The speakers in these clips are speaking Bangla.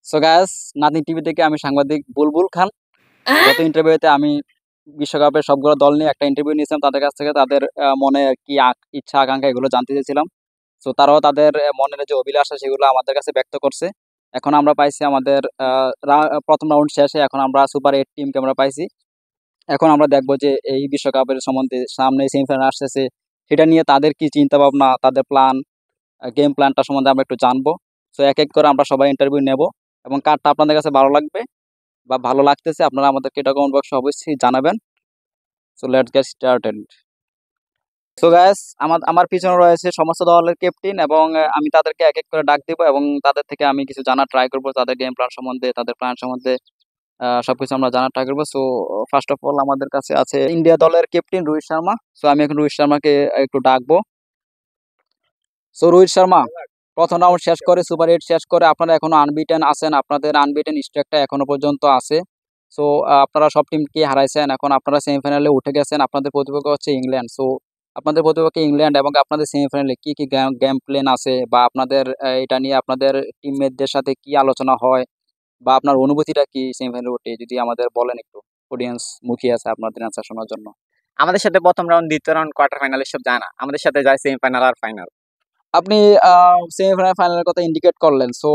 সো গাইস, নাদিন টিভি থেকে আমি সাংবাদিক বুলবুল খান। গত ইন্টারভিউতে আমি বিশ্বকাপের সবগুলো দল নিয়ে একটা ইন্টারভিউ নিয়েছিলাম তাদের কাছ থেকে। তাদের মনে কি ইচ্ছা আকাঙ্ক্ষা এগুলো জানতে চেয়েছিলাম। সো তারাও তাদের মনের যে অভিলাষা সেগুলো আমাদের কাছে ব্যক্ত করছে। এখন আমরা পাইছি আমাদের প্রথম রাউন্ড শেষে, এখন আমরা সুপার 8 টিমকে আমরা পাইছি। এখন আমরা দেখবো যে এই বিশ্বকাপের সম্বন্ধে সামনে সেমিফাইনাল আসতেছে, সেটা নিয়ে তাদের কি চিন্তা ভাবনা, তাদের প্ল্যান, গেম প্ল্যানটা সম্বন্ধে আমরা একটু জানবো। সো এক এক করে আমরা সবাই ইন্টারভিউ নেব, এবং কারটা আপনাদের কাছে ভালো লাগবে বা ভালো লাগতেছে আপনারা আমাদেরকে এটা কমেন্ট বক্সে অবশ্যই জানাবেন। So let's get started. So guys, আমার আমার পিছনে রয়েছে সমস্ত দলের ক্যাপ্টেন, এবং আমি তাদেরকে এক এক করে ডাক দিব এবং তাদের থেকে আমি কিছু জানার ট্রাই করবো, তাদের গেম প্ল্যান সম্বন্ধে, তাদের প্ল্যান সম্বন্ধে সবকিছু আমরা জানার ট্রাই করবো। সো ফার্স্ট অফ অল আমাদের কাছে আছে ইন্ডিয়া দলের ক্যাপ্টেন রোহিত শর্মা। সো আমি এখন রোহিত শর্মাকে একটু ডাকবো। সো রোহিত শর্মা, প্রথম রাউন্ড শেষ করে সুপার 8 শেষ করে আপনারা এখনো আনবিটেন আছেন, আপনাদের আনবিটেন স্ট্রাকটা এখনো পর্যন্ত আছে। সো আপনারা সব টিমকে হারাইছেন, এখন আপনারা সেমিফাইনালে উঠে গেছেন, আপনাদের প্রতিপক্ষ হচ্ছে ইংল্যান্ড। সো আপনাদের প্রতিপক্ষ ইংল্যান্ড, এবং আপনাদের সেমিফাইনালে কি কি গেম প্ল্যান আছে, বা আপনাদের এটা নিয়ে আপনাদের টিমমেটদের সাথে কি আলোচনা হয়, বা আপনার অনুভূতিটা কি সেমিফাইনালে উঠে, যদি আমাদের বলেন একটু। অডিয়েন্স মুখিয়ে আছে আপনাদের অ্যান্সার শোনার জন্য। আমাদের সাথে প্রথম রাউন্ড, দ্বিতীয় রাউন্ড, কোয়ার্টার ফাইনাল এসব যায় না। আমাদের সাথে যায় সেমিফাইনাল আর ফাইনাল। আপনি সেমিফাইনাল ফাইনালের কথা ইন্ডিকেট করলেন। So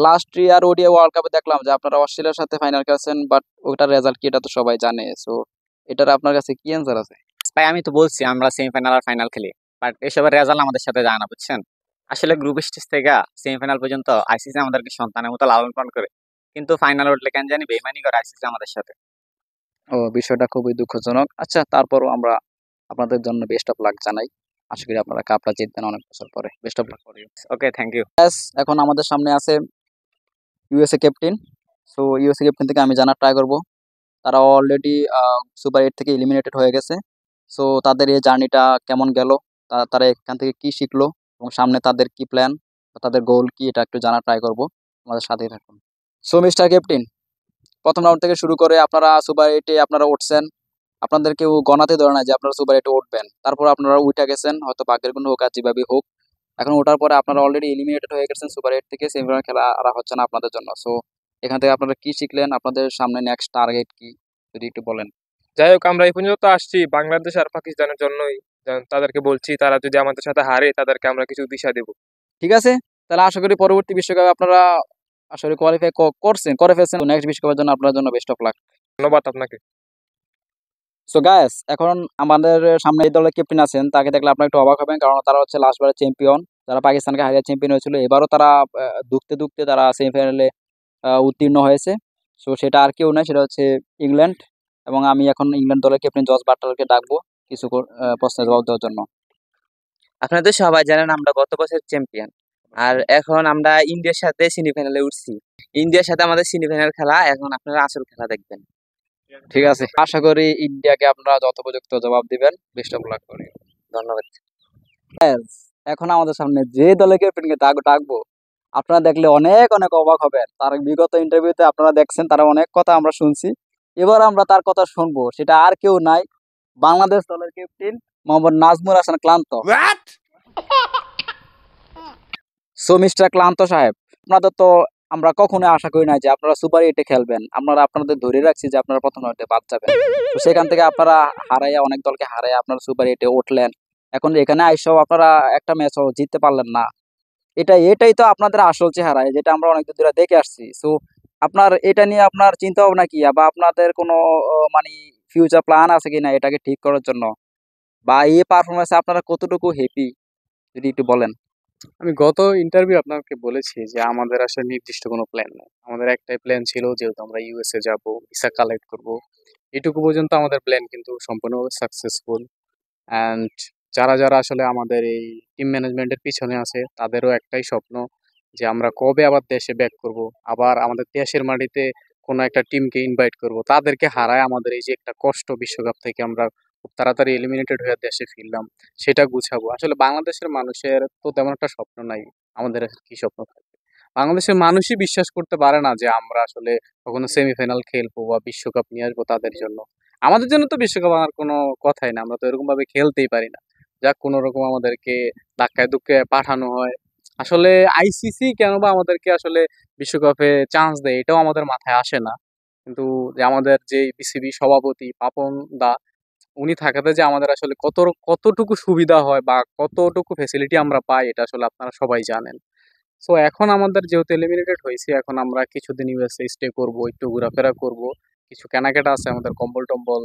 last year ODI world কাপে দেখলাম যে আপনারা অস্ট্রেলিয়ার সাথে ফাইনাল খেলছেন, বাট ওটার রেজাল্ট কি এটা তো সবাই জানে। সো এটার আপনার কাছে কি অ্যান্সার আছে? ভাই, আমি তো বলছি আমরা সেমিফাইনাল আর ফাইনাল খেলি, বাট এসবের রেজাল্ট আমাদের সাথে যায় না, বুঝছেন। আসলে গ্রুপ স্টেজ থেকে সেমিফাইনাল পর্যন্ত আইসিসি আমাদেরকে সন্তানের মতো লালন পালন করে, কিন্তু ফাইনাল উঠলে কেন জানি বেইমানি করে আইসিসি আমাদের সাথে। ও, বিষয়টা খুবই দুঃখজনক। আচ্ছা, তারপরও আমরা আপনাদের জন্য বেস্ট অফ লাক জানাই। আশা করি আপনারা কাপটা জিতবেন অনেক বছর পরে। Best of luck for you. Okay, thank you. এখন আমাদের সামনে আছে USA captain. So USA captain থেকে আমি জানার ট্রাই করব। তারা অলরেডি সুপার 8 থেকে এলিমিনেটেড হয়ে গেছে। সো তাদের এই জার্নিটা কেমন গেল, তারা এখান থেকে কি শিখলো, এবং সামনে তাদের কি প্ল্যান, তাদের গোল কি, এটা একটু জানার ট্রাই করব। আমাদের সাথেই থাকুন। সো মিস্টার ক্যাপ্টেন, প্রথম রাউন্ড থেকে শুরু করে আপনারা সুপার 8-এ আপনারা উঠছেন। আপনাদের কেউ গণাতে ধরে না যে আপনারা সুপার 8-এ উঠবেন, তারপর আপনারা উঠে গেছেন, হয়তো ভাগ্যের কোনো হোক আর যেভাবে হোক। এখন ওঠার পরে আপনারা অলরেডি এলিমিনেটেড হয়ে গেছেন সুপার 8 থেকে, সেমিফাইনাল খেলা আর হচ্ছে না আপনাদের জন্য। সো এখান থেকে আপনারা কি শিখলেন, আপনাদের সামনে নেক্সট টার্গেট কি, যদি একটু বলেন। যাই হোক, আমরা এই পর্যন্ত আসছি বাংলাদেশ আর পাকিস্তানের জন্যই। তাদেরকে বলছি তারা যদি আমাদের সাথে হারে তাদেরকে আমরা কিছু দিশা দেব। ঠিক আছে, তাহলে আশা করি পরবর্তী বিশ্বকাপে আপনারা আসলে কোয়ালিফাই করে ফেলছেন। নেক্সট বিশ্বকাপের জন্য আপনার জন্য বেস্ট অফ লাক। ধন্যবাদ আপনাকে। সো গায়েস, এখন আমাদের সামনে এই দলের ক্যাপ্টেন আছেন, তাকে দেখলে আপনারা একটু অবাক হবেন, কারণ তারা হচ্ছে লাস্টবারের চ্যাম্পিয়ন, যারা পাকিস্তানকে হারিয়ে চ্যাম্পিয়ন হয়েছিল। এবারও তারা দুঃখতে দুঃখতে তারা সেমিফাইনালে উত্তীর্ণ হয়েছে। সো সেটা আর কেউ নয়, সেটা হচ্ছে ইংল্যান্ড। এবং আমি এখন ইংল্যান্ড দলের ক্যাপ্টেন জস বাটলারকে ডাকবো কিছু প্রশ্নের জবাব দেওয়ার জন্য। আপনারা তো সবাই জানেন আমরা গত বছর চ্যাম্পিয়ন, আর এখন আমরা ইন্ডিয়ার সাথে সেমিফাইনালে উঠছি। ইন্ডিয়ার সাথে আমাদের সেমিফাইনাল খেলা, এখন আপনারা আসল খেলা দেখবেন। ঠিক আছে, আশা করি ইন্ডিয়াকে আপনারা যথোপযুক্ত জবাব দিবেন। বেস্ট অফ লাক করি। ধন্যবাদ। এখন আমাদের সামনে যে দলের ক্যাপ্টেনকে ডাকবো, আপনারা দেখলে অনেক অনেক অবাক হবেন। তার বিগত ইন্টারভিউতে আপনারা দেখছেন, তারা অনেক কথা আমরা শুনছি। এবার আমরা তার কথা শুনবো, সেটা আর কেউ নাই, বাংলাদেশ দলের ক্যাপ্টেন মোহাম্মদ নাজমুল হাসান ক্লান্ত। সো মিস্টার ক্লান্ত সাহেব, আপনাদের তো আমরা কখনোই আশা করি না যে আপনারা সুপার 8-এ খেলবেন। আপনাদের ধরে রাখছি যে আপনারা প্রথম রাউন্ডে বাদ যাবেন। তো সেখান থেকে আপনারা হারাইয়া, অনেক দলকে হারাইয়া আপনারা সুপার 8-এ উঠলেন। এখন এখানে আইসাও আপনারা একটা ম্যাচও জিততে পারলেন না। এটাই তো আপনাদের আসল চেহারা, যেটা আমরা অনেক দূর ধরে দেখে আসছি। সো আপনার এটা নিয়ে আপনার চিন্তা ভাবনা কি, বা আপনাদের কোনো মানে ফিউচার প্ল্যান আছে কিনা এটাকে ঠিক করার জন্য, বা এই পারফরমেন্সে আপনারা কতটুকু হ্যাপি, যদি একটু বলেন। আমি গত ইন্টারভিউ আপনাকে বলেছি যে আমাদের আসলে নির্দিষ্ট কোনো প্ল্যান নেই। আমাদের একটাই প্ল্যান ছিল, যেহেতু আমরা ইউএসএ যাব, ভিসা কালেক্ট করব, এটুকু পর্যন্ত আমাদের প্ল্যান কিন্তু সম্পূর্ণভাবে সাকসেসফুল। অ্যান্ড যারা যারা আসলে আমাদের এই টিম ম্যানেজমেন্টের পিছনে আছে, তাদেরও একটাই স্বপ্ন যে আমরা কবে আবার দেশে ব্যাক করব, আবার আমাদের দেশের মাটিতে কোনো একটা টিমকে ইনভাইট করব, তাদেরকে হারায় আমাদের এই যে একটা কষ্ট, বিশ্বকাপ থেকে আমরা খুব তাড়াতাড়ি এলিমিনেটেড হয়ে দেশে ফিরলাম, সেটা গুছাবো। আসলে বাংলাদেশের মানুষের তো তেমন একটা স্বপ্ন নাই, আমাদের আর কি স্বপ্ন থাকবে। বাংলাদেশের মানুষই বিশ্বাস করতে পারে না যে আমরা আসলে কখনো সেমিফাইনাল খেলবো বা বিশ্বকাপ নিয়ে আসবো তাদের জন্য। আমাদের জন্য তো বিশ্বকাপ আর কোনো কথাই না, আমরা তো এরকম ভাবে খেলতেই পারি না। যাক, কোনো রকম আমাদেরকে ধাক্কায় ধুক্কায় পাঠানো হয়, আসলে আইসিসি কেন বা আমাদেরকে আসলে বিশ্বকাপে চান্স দেয় এটাও আমাদের মাথায় আসে না। কিন্তু যে আমাদের যে বিসিবি সভাপতি পাপন দা উনি থাকাতে যে আমাদের আসলে কতটুকু সুবিধা হয় বা কতটুকু ফেসিলিটি আমরা পাই এটা আসলে আপনারা সবাই জানেন। সো এখন আমাদের যেহেতু এলিমিনেটেড হয়েছি, এখন আমরা কিছুদিন ইউএসএ স্টে করব, একটু ঘোরাফেরা করব, কিছু কেনাকাটা আছে আমাদের, কম্বল টম্বল,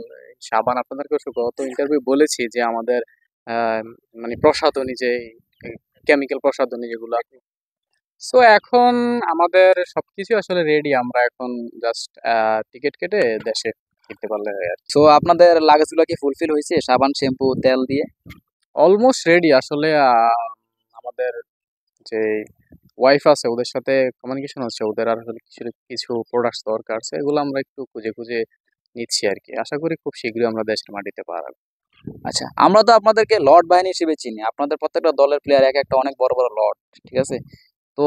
সাবান। আপনাদেরকে গত ইন্টারভিউ বলেছি যে আমাদের আহ, মানে প্রসাধনী যে কেমিক্যাল প্রসাধনী যেগুলো। সো এখন আমাদের সবকিছু আসলে রেডি, আমরা এখন জাস্ট টিকিট কেটে দেশে ফিরতে পারলে হয় আর কি। সো আপনাদের লাগেজগুলো কি ফুলফিল হয়েছে সাবান শ্যাম্পু তেল দিয়ে? অলমোস্ট রেডি আসলে। আমাদের যে ওয়াইফ আছে ওদের সাথে কমিউনিকেশন হচ্ছে, ওদের আর আসলে কিছু কিছু প্রোডাক্টস দরকার আছে, এগুলো আমরা একটু খুঁজে খুঁজে নিচ্ছি আর কি। আশা করি খুব শীঘ্রই আমরা দেশের মাটিতে পারবো। আচ্ছা, আমরা তো আপনাদেরকে লর্ড বাহিনী হিসেবে চিনি, আপনাদের প্রত্যেকটা দলের প্লেয়ার এক একটা অনেক বড় বড় লর্ড, ঠিক আছে? তো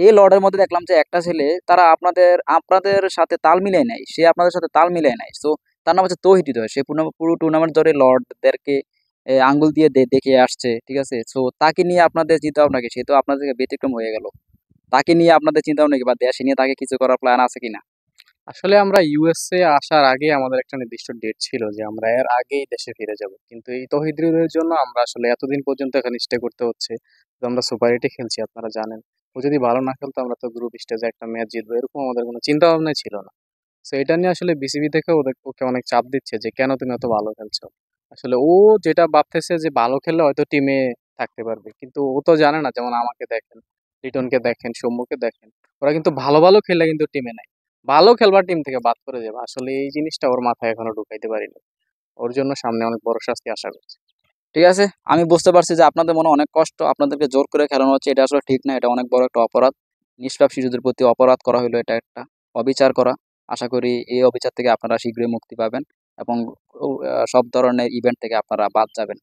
এই লর্ডের মধ্যে দেখলাম যে একটা ছেলে তারা আপনাদের আপনাদের সাথে তাল মিলিয়ে নেয়, সে আপনাদের সাথে তাল মিলিয়ে নেয়। সো তার নাম হচ্ছে তৌহিদ হৃদয়। সে পুরো পুরো টুর্নামেন্ট ধরে লর্ডদেরকে আঙ্গুল দিয়ে দেখে আসছে, ঠিক আছে? সো তাকে নিয়ে আপনাদের চিন্তা ভাবনা কি? সে তো আপনাদেরকে ব্যতিক্রম হয়ে গেল। তাকে নিয়ে আপনাদের চিন্তা ভাবনা কি, বা দেশে নিয়ে তাকে কিছু করার প্ল্যান আছে কিনা? আসলে আমরা ইউএসএ আসার আগে আমাদের একটা নির্দিষ্ট ডেট ছিল যে আমরা এর আগেই দেশে ফিরে যাব, কিন্তু এই তৌহিদ হৃদয়ের জন্য আমরা আসলে এতদিন পর্যন্ত এখানে স্টে করতে হচ্ছে। তো আমরা সুপার এইটে খেলছি, আপনারা জানেন। ও যদি ভালো না খেলতো আমরা তো গ্রুপ স্টেজে একটা ম্যাচ জিতবো এরকম আমাদের কোনো চিন্তা ভাবনাই ছিল না। তো এটা নিয়ে আসলে বিসিবি থেকে ওকে অনেক চাপ দিচ্ছে যে কেন তুমি এত ভালো খেলছো। আসলে ও যেটা ভাবতেছে যে ভালো খেললে হয়তো টিমে থাকতে পারবে, কিন্তু ও তো জানে না। যেমন আমাকে দেখেন, লিটনকে দেখেন, সৌম্যকে দেখেন, ওরা কিন্তু ভালো ভালো খেলে কিন্তু টিমে নাই, ভালো খেলবার টিম থেকে বাদ করে যাবে। আসলে এই জিনিসটা ওর মাথায় এখনো ঢুকাইতে পারিনি। ওর জন্য সামনে অনেক বড় শাস্তি আশা করছি। ঠিক আছে, আমি বুঝতে পারছি যে আপনাদের মনে অনেক কষ্ট, আপনাদেরকে জোর করে খেলানো হচ্ছে, এটা আসলে ঠিক না, এটা অনেক বড় একটা অপরাধ। নিষ্পাপ শিশুদের প্রতি অপরাধ করা হলো, এটা একটা অবিচার করা। আশা করি এই অবিচার থেকে আপনারা শীঘ্রই মুক্তি পাবেন এবং সব ধরনের ইভেন্ট থেকে আপনারা বাদ যাবেন।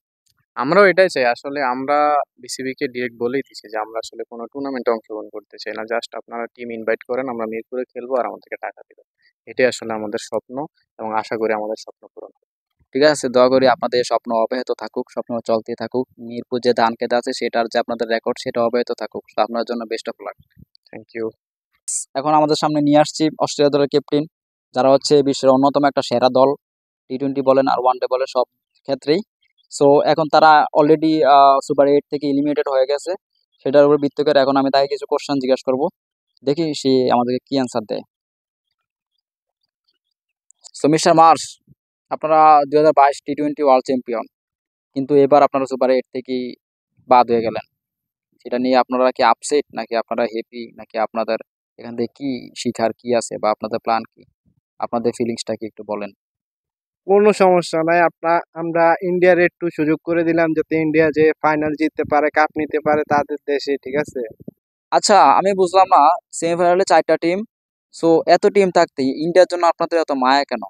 আমরাও এটাই চাই আসলে। আমরা বিসিবি কে ডিরেক্ট বলেই দিছি যে আমরা আসলে কোনো টুর্নামেন্টে অংশগ্রহণ করতে চাই না, জাস্ট আপনারা টিম ইনভাইট করেন, আমরা মিরপুরে খেলবো আর আমাদেরকে টাকা দিবেন। এটাই আসলে আমাদের স্বপ্ন, এবং আশা করি আমাদের স্বপ্ন পূরণ হবে। ঠিক আছে, দোয়া করি আপনাদের স্বপ্ন অব্যাহত থাকুক, স্বপ্ন চলতে থাকুক। মিরপুর যে ধান খেতে আছে সেটার যে আপনাদের রেকর্ড সেটা অব্যাহত থাকুক। তো আপনার জন্য best of luck. Thank you. এখন আমাদের সামনে নিয়ে আসছি অস্ট্রেলিয়া দলের ক্যাপ্টেন, যারা হচ্ছে বিশ্বের অন্যতম একটা সেরা দল, টি-টোয়েন্টি বলেন আর ওয়ানডে বলেন সব ক্ষেত্রেই। সো এখন তারা অলরেডি সুপার এইট থেকে এলিমিনেটেড হয়ে গেছে। সেটার উপর ভিত্তি করে এখন আমি তাকে কিছু কোশ্চেন জিজ্ঞাসা করব, দেখি সে আমাদেরকে কি অ্যান্সার দেয়। সো মিস্টার মার্স, আপনারা 2022 টি-টোয়েন্টি ওয়ার্ল্ড চ্যাম্পিয়ন, কিন্তু এবার আপনারা সুপার এইট থেকেই বাদ হয়ে গেলেন। সেটা নিয়ে আপনারা কি আপসেট, নাকি আপনারা হ্যাপি, নাকি আপনাদের এখান থেকে কি শিখার কি আছে, বা আপনাদের প্ল্যান কি? আপনাদের ফিলিংসটা কি একটু বলেন। কোনো সমস্যা নাই। আমরা ইন্ডিয়ার একটু সুযোগ করে দিলাম যাতে ইন্ডিয়া যে ফাইনাল জিততে পারে, কাপ নিতে পারে তাদের দেশে, ঠিক আছে? আচ্ছা, আমি বুঝলাম না, সেমিফাইনালে 4টা টিম, সো এত টিম থাকতে ইন্ডিয়ার জন্য আপনাদের এত মায়া কেন?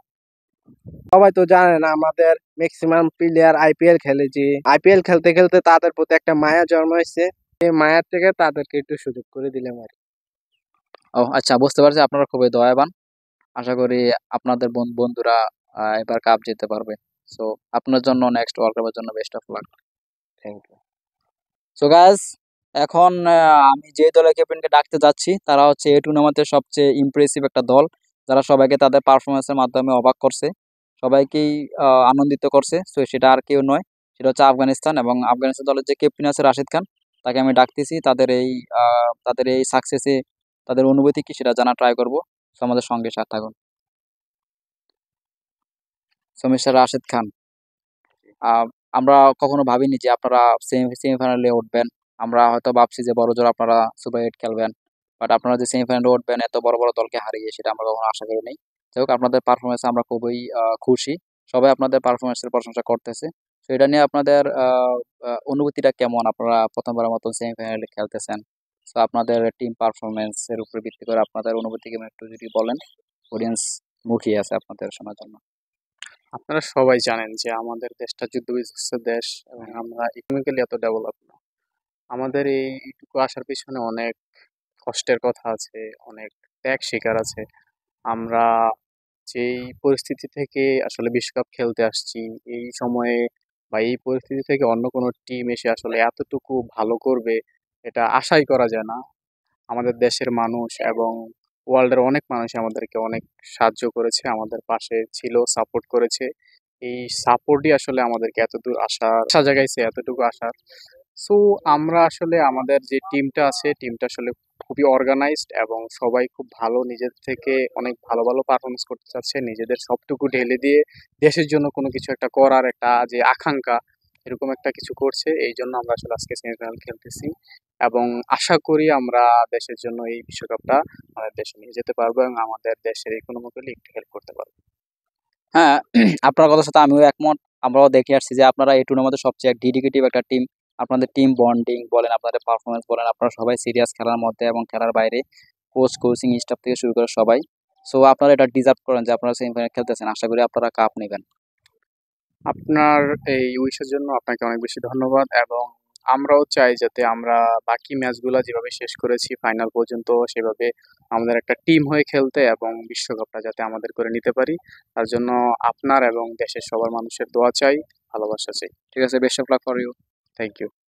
সবাই তো জানে না আমাদের ম্যাক্সিমাম প্লেয়ার আইপিএল খেলেছি। আইপিএল খেলতে খেলতে তাদের প্রতি একটা মায়া জন্মাইছে, এই মায়ার থেকে তাদেরকে একটু সুযোগ করে দিলাম আর কি। ও আচ্ছা, বুঝতে পারছি, আপনারা খুবই দয়াবান। আশা করি আপনাদের বন্ধুরা এবার কাপ জিততে পারবে। সো আপনার জন্য নেক্সট ওয়ার্ল্ড কাপের জন্য best of luck. Thank you. So guys, এখন আমি যে দলের ক্যাপ্টেনকে ডাকতে যাচ্ছি তারা হচ্ছে এই টুর্নামেন্টের সবচেয়ে ইমপ্রেসিভ একটা দল, যারা সবাইকে তাদের পারফরমেন্সের মাধ্যমে অবাক করছে, সবাইকেই আনন্দিত করছে। সো সেটা আর কেউ নয়, সেটা হচ্ছে আফগানিস্তান। এবং আফগানিস্তান দলের যে ক্যাপ্টেন আছে রাশিদ খান, তাকে আমি ডাকতেছি তাদের এই সাকসেসে তাদের অনুভূতি কি সেটা জানা ট্রাই করবো। সো আমাদের সঙ্গে সাথে থাকুন। সো মিস্টার রাশিদ খান, আহ, আমরা কখনো ভাবিনি যে আপনারা সেমিফাইনালে উঠবেন। আমরা হয়তো ভাবছি যে বড়জোর আপনারা সুপার এইট খেলবেন, বাট আপনারা যে সেমিফাইনালে উঠবেন এত বড় বড় দলকে হারিয়ে, সেটা আমরা কখনো আশা করিনি। যাই হোক, আপনাদের পারফরমেন্সে আমরা খুবই খুশি। সবাই আপনাদের পারফরমেন্সের প্রশংসা করতেছে। তো এটা নিয়ে আপনাদের অনুভূতিটা কেমন? আপনারা প্রথমবারের মতো সেমিফাইনালে খেলতেছেন, তো আপনাদের টিম পারফরমেন্সের উপর ভিত্তি করে আপনাদের অনুভূতি কেমন একটু যদি বলেন, অডিয়েন্স মুখিয়ে আছে আপনাদের শোনার জন্য। আপনারা সবাই জানেন যে আমাদের দেশটা যুদ্ধ বিধ্বস্ত দেশ, এবং আমরা ইকোনমিক্যালি এত ডেভেলপ না। আমাদের এইটুকু আসার পিছনে অনেক কষ্টের কথা আছে, অনেক ত্যাগ স্বীকার আছে। আমরা যেই পরিস্থিতি থেকে আসলে বিশ্বকাপ খেলতে আসছি, এই সময়ে বা এই পরিস্থিতি থেকে অন্য কোনো টিম এসে আসলে এতটুকু ভালো করবে এটা আশাই করা যায় না। আমাদের দেশের মানুষ এবং ওয়ার্ল্ডের অনেক মানুষ আমাদেরকে অনেক সাহায্য করেছে, আমাদের পাশে ছিল, সাপোর্ট করেছে। এই সাপোর্টই আসলে আমাদেরকে এতদূর আশা জাগাইছে, এতটুকু আসার। সো আমরা আসলে আমাদের যে টিমটা আছে, টিমটা আসলে খুবই অর্গানাইজড এবং সবাই খুব ভালো, নিজের থেকে অনেক ভালো ভালো পারফরমেন্স করতে চাচ্ছে, নিজেদের সবটুকু ঢেলে দিয়ে দেশের জন্য কোনো কিছু একটা করার একটা যে আকাঙ্ক্ষা, এরকম একটা কিছু করছে। এই জন্য আমরা আসলে আজকে সেমিফাইনাল খেলতেছি এবং আশা করি আমরা দেশের জন্য এই বিশ্বকাপটা আমাদের দেশে নিয়ে যেতে পারবো এবং আমাদের দেশের ইকোনমিক্যালি একটু হেল্প করতে পারবো। হ্যাঁ, আপনার কথার সাথে আমিও একমত। আমরাও দেখে আসছি যে আপনারা এই টুর্নামেন্টের সবচেয়ে ডেডিকেটিভ একটা টিম। আপনাদের টিম বন্ডিং বলেন, আপনাদের পারফরমেন্স বলেন, আপনারা সবাই সিরিয়াস খেলার মধ্যে এবং খেলার বাইরে, কোচিং স্টাফ থেকে শুরু করে সবাই। সো আপনারা এটা ডিজার্ভ করেন যে আপনারা সেমিফাইনাল খেলতেছেন। আশা করি আপনারা কাপ নেবেন। আপনার এই উইশের জন্য আপনাকে অনেক বেশি ধন্যবাদ এবং আমরাও চাই যাতে আমরা বাকি ম্যাচগুলো যেভাবে শেষ করেছি ফাইনাল পর্যন্ত সেভাবে আমাদের একটা টিম হয়ে খেলতে এবং বিশ্বকাপটা যাতে আমাদের করে নিতে পারি। তার জন্য আপনার এবং দেশের সবার মানুষের দোয়া চাই, ভালোবাসা চাই। ঠিক আছে, best of luck for you. Thank you.